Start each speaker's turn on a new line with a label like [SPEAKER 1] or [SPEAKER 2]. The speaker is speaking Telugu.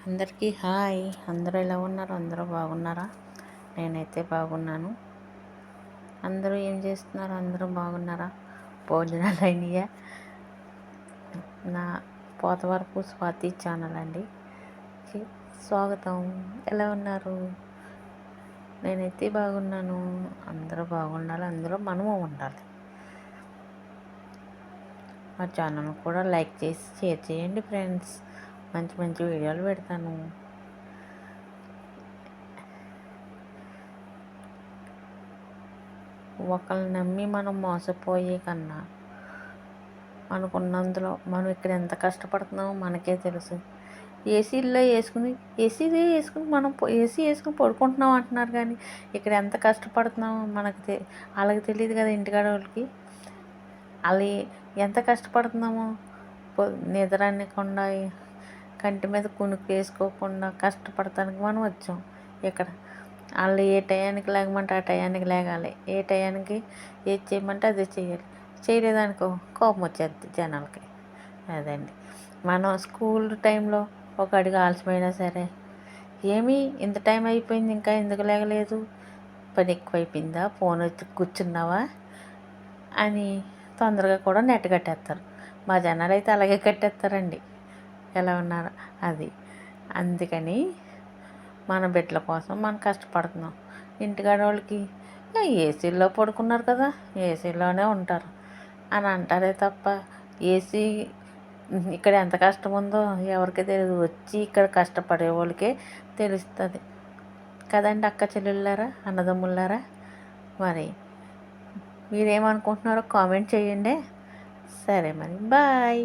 [SPEAKER 1] అందరికీ హాయ్. అందరూ ఎలా ఉన్నారు? అందరూ బాగున్నారా? నేనైతే బాగున్నాను. అందరూ ఏం చేస్తున్నారు? అందరూ బాగున్నారా? భోజనాలు అయినాయా? నా పోతవరపు స్వాతి ఛానల్ అండి స్వాగతం. ఎలా ఉన్నారు? నేనైతే బాగున్నాను. అందరూ బాగుండాలి, అందులో మనము ఉండాలి. మా ఛానల్ కూడా లైక్ చేసి షేర్ చేయండి ఫ్రెండ్స్. మంచి మంచి వీడియోలు పెడతాను. ఒకళ్ళని నమ్మి మనం మోసపోయే కన్నా మనకున్నందులో మనం ఇక్కడ ఎంత కష్టపడుతున్నామో మనకే తెలుసు. ఏసీదే వేసుకుని మనం ఏసీ వేసుకుని పడుకుంటున్నాం అంటున్నారు, కానీ ఇక్కడ ఎంత కష్టపడుతున్నామో వాళ్ళకి తెలియదు కదా. ఇంటికాడ వాళ్ళకి వాళ్ళు ఎంత కష్టపడుతున్నామో నిద్ర అనకుండా కంటి మీద కునుకు వేసుకోకుండా కష్టపడటానికి మనం వచ్చాం. ఇక్కడ వాళ్ళు ఏ టయానికి లేకమంటే ఆ టయానికి లేగాలి, ఏ టయానికి ఏది చేయమంటే అదే చేయాలి. చేయలేదనుకో కోపం వచ్చేది జనాలకి. అదండి, మనం స్కూల్ టైంలో ఒక అడుగు ఆలస్యమైనా సరే, ఏమీ ఇంత టైం అయిపోయింది ఇంకా ఎందుకు లేగలేదు, పని ఎక్కువైపోయిందా, ఫోన్ వచ్చి కూర్చున్నావా అని తొందరగా కూడా నెట్ కట్టేస్తారు. మా జనాలు అయితే అలాగే కట్టేస్తారండి. ఎలా ఉన్నారు అది. అందుకని మన బిడ్డల కోసం మనం కష్టపడుతున్నాం. ఇంటికాడ వాళ్ళకి ఏసీలో పడుకున్నారు కదా, ఏసీలోనే ఉంటారు అని అంటారే తప్ప ఏసీ ఇక్కడ ఎంత కష్టం ఉందో ఎవరికీ తెలియదు. వచ్చి ఇక్కడ కష్టపడే వాళ్ళకే తెలుస్తుంది కదండి. అక్క చెల్లెళ్ళారా, అన్నదమ్ముళ్ళారా, మరి మీరేమనుకుంటున్నారో కామెంట్ చేయండి. సరే మరి, బాయ్.